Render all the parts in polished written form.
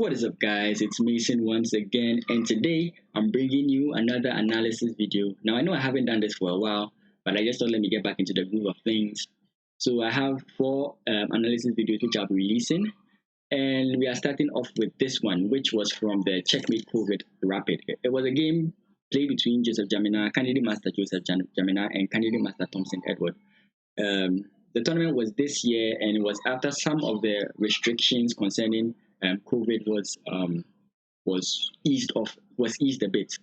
What is up, guys? It's Mason once again, and today I'm bringing you another analysis video. Now, I know I haven't done this for a while, but I just thought let me get back into the groove of things. So, I have four analysis videos which I'll be releasing, and we are starting off with this one, which was from the Checkmate COVID Rapid. It was a game played between Joseph Jamena, candidate master Joseph Jamena, and candidate master Thompson Edward. The tournament was this year, and it was after some of the restrictions concerning COVID was eased a bit.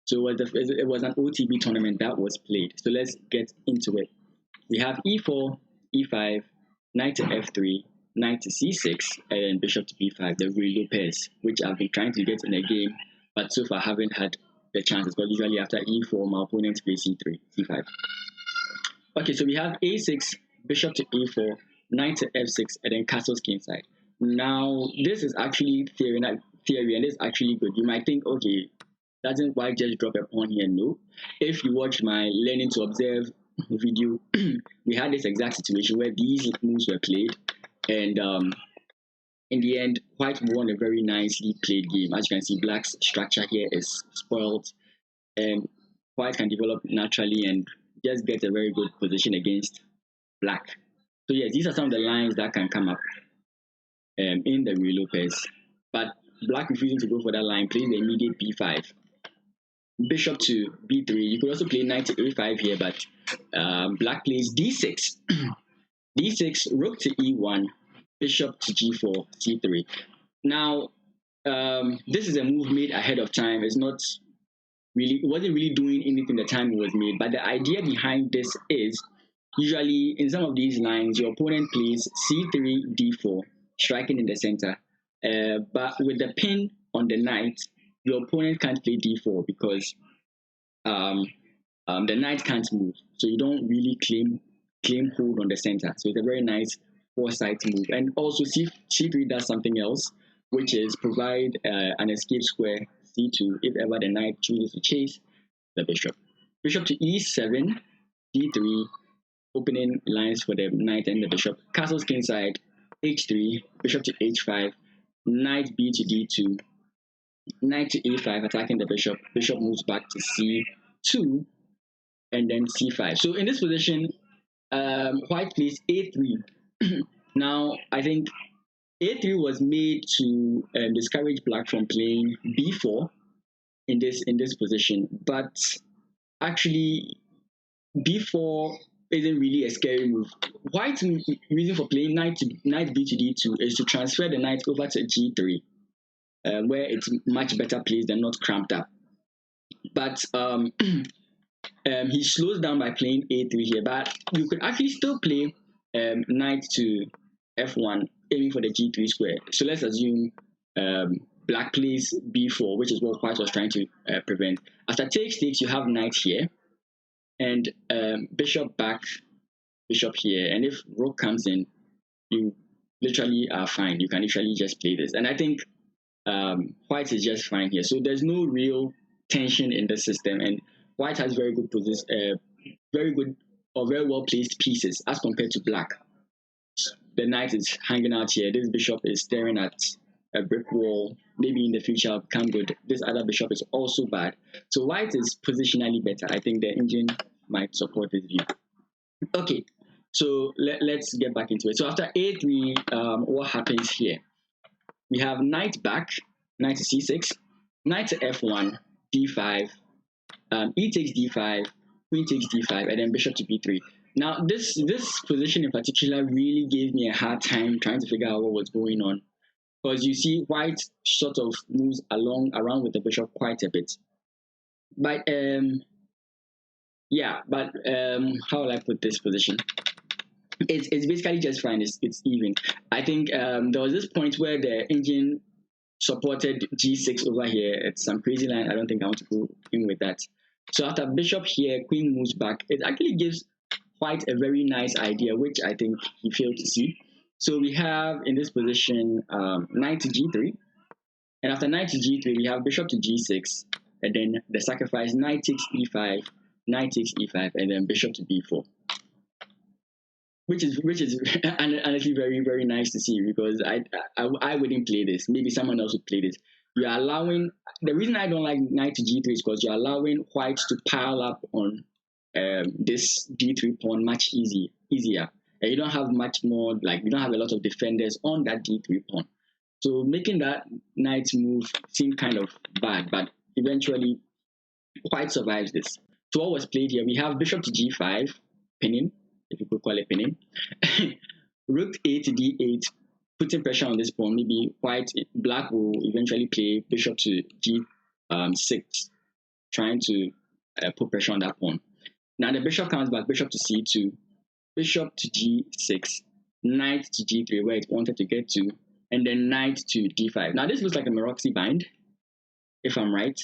So it was an OTB tournament that was played. So let's get into it. We have e4, e5, knight to f3, knight to c6, and bishop to b5, the real pairs, which I've been trying to get in a game, but so far haven't had the chances. But usually after e4, my opponent plays c3, c5. Okay, so we have a6, bishop to a4, knight to f6, and then castles kingside. Now, this is actually theory, and it's actually good. You might think, okay, doesn't white just drop a pawn here? No. If you watch my learning to observe video, we had this exact situation where these moves were played, and in the end, white won a very nicely played game. As you can see, black's structure here is spoiled, and white can develop naturally and just get a very good position against black. So yes, these are some of the lines that can come up in the Ruy Lopez. But black refusing to go for that line, playing the immediate b5. Bishop to b3. You could also play knight to a5 here, but black plays d6. d6, rook to e1, bishop to g4, c3. Now, this is a move made ahead of time. It wasn't really doing anything the time it was made, but the idea behind this is usually in some of these lines, your opponent plays c3, d4, striking in the center. But with the pin on the knight, your opponent can't play d4 because the knight can't move. So you don't really claim hold on the center. So it's a very nice four-side move. And also c3 does something else, which is provide an escape square c2 if ever the knight chooses to chase the bishop. Bishop to e7, d3, opening lines for the knight and the bishop. Castles kingside, h3, bishop to h5, knight b to d2, knight to a5, attacking the bishop. Bishop moves back to c2, and then c5. So in this position, white plays a3. Now, I think a3 was made to discourage black from playing b4 in this position, but actually b4 isn't really a scary move. White's reason for playing knight b to d2 is to transfer the knight over to g3, where it's much better placed and not cramped up. But he slows down by playing a3 here. But you could actually still play knight to f1, aiming for the g3 square. So let's assume black plays b4, which is what white was trying to prevent. After takes, you have knight here, and bishop back, bishop here. And if rook comes in, you literally are fine. You can literally just play this. And I think white is just fine here. So there's no real tension in the system, and white has very good position, very good or very well placed pieces as compared to black. The knight is hanging out here. This bishop is staring at a brick wall. Maybe in the future I'll become good. This other bishop is also bad. So white is positionally better. I think the engine might support this view. Okay, so let's get back into it. So after a3, what happens here? We have knight back, knight to c6, knight to f1, d5, e takes d5, queen takes d5, and then bishop to b3. Now, this position in particular really gave me a hard time trying to figure out what was going on, because you see white sort of moves around with the bishop quite a bit. But how will I put this position? It's basically just fine. It's even. I think there was this point where the engine supported g6 over here. It's some crazy line. I don't think I want to go in with that. So after bishop here, queen moves back. It actually gives white a very nice idea, which I think he failed to see. So we have in this position knight to g3, and after knight to g3, we have bishop to g6, and then the sacrifice, knight takes e5, knight takes e5, and then bishop to b4. which is honestly very very nice to see, because I wouldn't play this. Maybe someone else would play this. You're allowing, the reason I don't like knight to g3 is because you're allowing white to pile up on this d3 pawn much easier, and you don't have much more, like you don't have a lot of defenders on that d3 pawn. So making that knight move seemed kind of bad, but eventually white survives this. So what was played here? We have bishop to g5, pinning, if you could call it pinning. Rook a to d8, putting pressure on this pawn. Maybe black will eventually play bishop to g6, trying to put pressure on that pawn. Now the bishop comes back, bishop to c2, bishop to g6, knight to g3, where it wanted to get to, and then knight to d5. Now this looks like a Maroczy bind, if I'm right,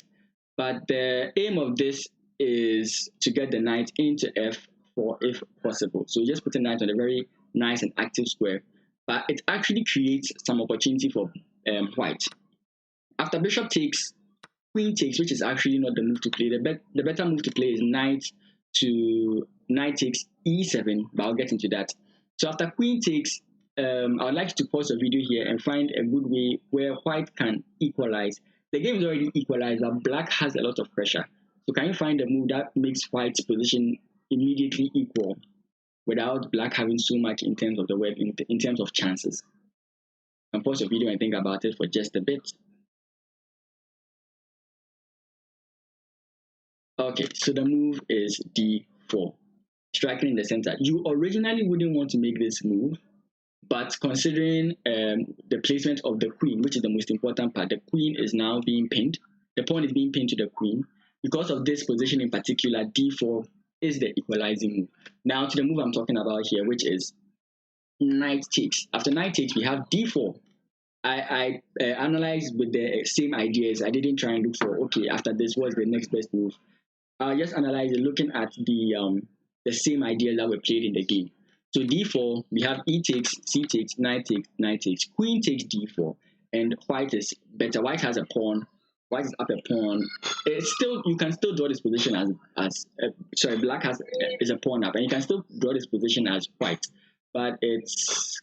but the aim of this is to get the knight into f4 if possible. So you just put a knight on a very nice and active square, but it actually creates some opportunity for white. After bishop takes, queen takes, which is actually not the move to play. The better move to play is knight takes e7, but I'll get into that. So after queen takes, I would like to pause the video here and find a good way where white can equalize. The game is already equalized, but black has a lot of pressure. So can you find a move that makes white's position immediately equal without black having so much in terms of the web, in terms of chances? And pause the video and think about it for just a bit. Okay, so the move is d4, striking in the center. You originally wouldn't want to make this move, but considering the placement of the queen, which is the most important part, the queen is now being pinned. The pawn is being pinned to the queen. Because of this position in particular, d4 is the equalizing move. Now to the move I'm talking about here, which is knight takes. After knight takes, we have d4. I analyzed with the same ideas. I didn't try and look for, okay, after this, what's the next best move? I just analyzed it looking at the same ideas that were played in the game. So d4, we have e takes, c takes, knight takes, queen takes d4, and white is better. White has a pawn. White is up a pawn. It's still, you can still draw this position as black is a pawn up, and you can still draw this position as white. But it's,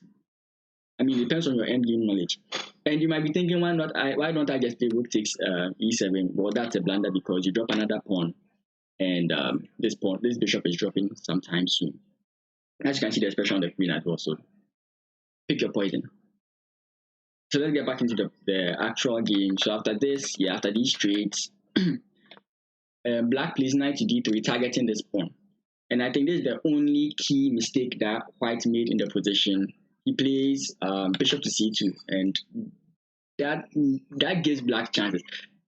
I mean, it depends on your end game knowledge. And you might be thinking, why don't I just play rook takes e7? Well, that's a blunder because you drop another pawn, and this bishop is dropping sometime soon. As you can see, there's pressure on the queen as well. So pick your poison. So let's get back into the actual game. So after this, after these trades, black plays knight to d3, targeting this pawn. And I think this is the only key mistake that white made in the position. He plays bishop to c2, and that gives black chances.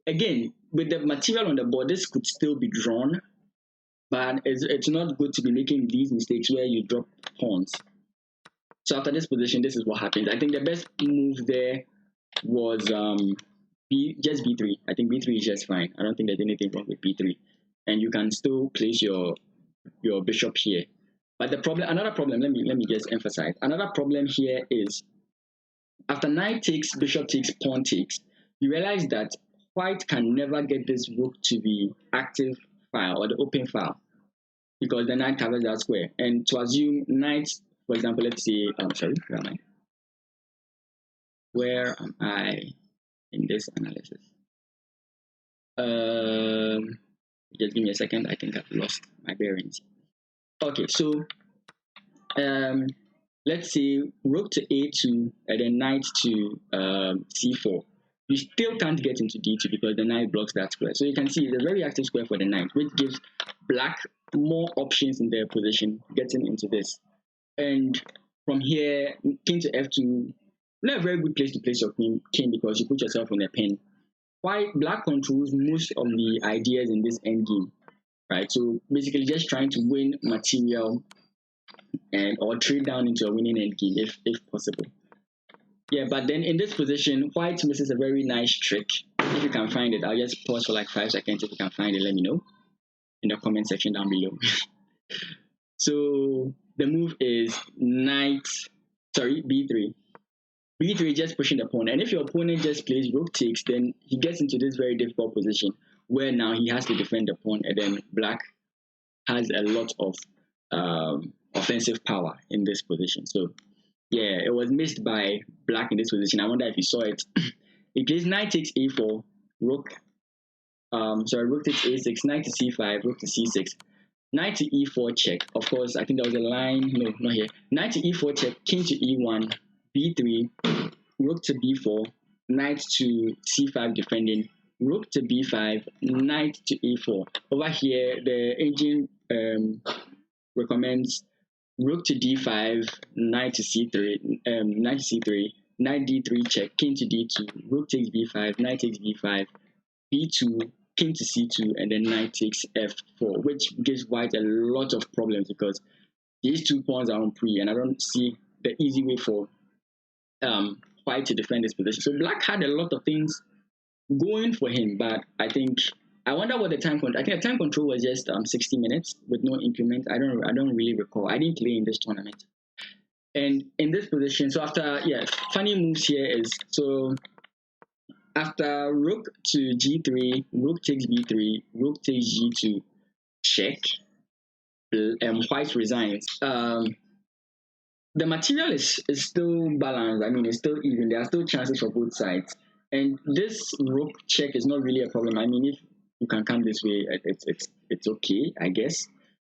Again, with the material on the board, this could still be drawn, but it's not good to be making these mistakes where you drop pawns. So after this position, this is what happens. I think the best move there was just b3. I think b3 is just fine. I don't think there's anything wrong with b3, and you can still place your bishop here. But the problem, another problem, let me just emphasize. Another problem here is after knight takes, bishop takes, pawn takes, you realize that white can never get this rook to the active file or the open file because the knight covers that square. And to assume knight, for example, let's say, where am I in this analysis? Just give me a second. I think I've lost my bearings. Okay, so let's say rook to a2 and then knight to c4. You still can't get into d2 because the knight blocks that square. So you can see it's a very active square for the knight, which gives black more options in their position getting into this. And from here, king to f2, not a very good place to place your king because you put yourself on a pin. Why black controls most of the ideas in this endgame, right? So basically just trying to win material or trade down into a winning endgame if possible. Yeah, but then in this position, white misses a very nice trick. If you can find it, I'll just pause for like 5 seconds. If you can find it, let me know in the comment section down below. So the move is b3. b3 just pushing the pawn, and if your opponent just plays rook takes, then he gets into this very difficult position where now he has to defend the pawn, and then black has a lot of offensive power in this position. So yeah, it was missed by black in this position. I wonder if you saw it. He plays knight takes a4, rook takes a6, knight to c5, rook to c6, knight to e4 check. Of course, I think there was a line. No, not here. Knight to e4 check, king to e1, b3, rook to b4, knight to c5 defending, rook to b5, knight to e4. Over here, the engine recommends rook to d5, knight to c3, knight d3 check, king to d2, rook takes b5, knight takes b5, b2, king to c2, and then knight takes f4, which gives white a lot of problems because these 2 pawns are on pre, and I don't see the easy way for white to defend this position. So black had a lot of things going for him, but I wonder what the time control. I think the time control was just 60 minutes with no increment. I don't really recall. I didn't play in this tournament. And in this position, so after funny moves here is so after rook to g3, rook takes b3, rook takes g2, check. White resigns. The material is still balanced. I mean, it's still even. There are still chances for both sides. And this rook check is not really a problem. I mean, if you can come this way, it's okay, I guess.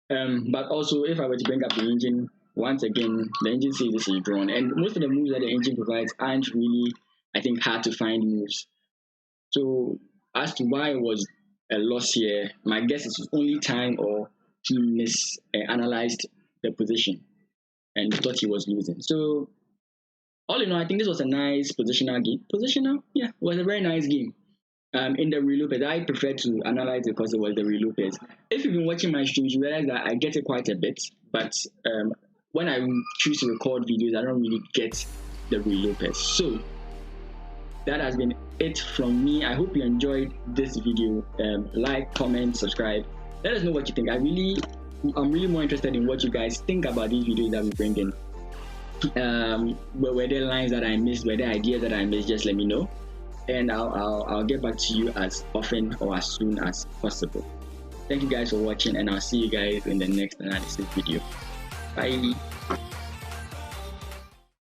But also, if I were to bring up the engine, once again, the engine says this is drawn. And most of the moves that the engine provides aren't really, I think, hard to find moves. So as to why it was a loss here, my guess is only time or he misanalyzed the position and thought he was losing. So all in all, I think this was a nice positional game. Yeah, it was a very nice game. In the reloopers, I prefer to analyze it because it was the reloopers. If you've been watching my streams, you realize that I get it quite a bit, but when I choose to record videos, I don't really get the reloopers. So that has been it from me. I hope you enjoyed this video. Like, comment, subscribe. Let us know what you think. I'm really more interested in what you guys think about these videos that we bring in. Were there lines that I missed? Were there ideas that I missed? Just let me know, and I'll get back to you as often or as soon as possible. Thank you guys for watching, and I'll see you guys in the next analysis video. Bye.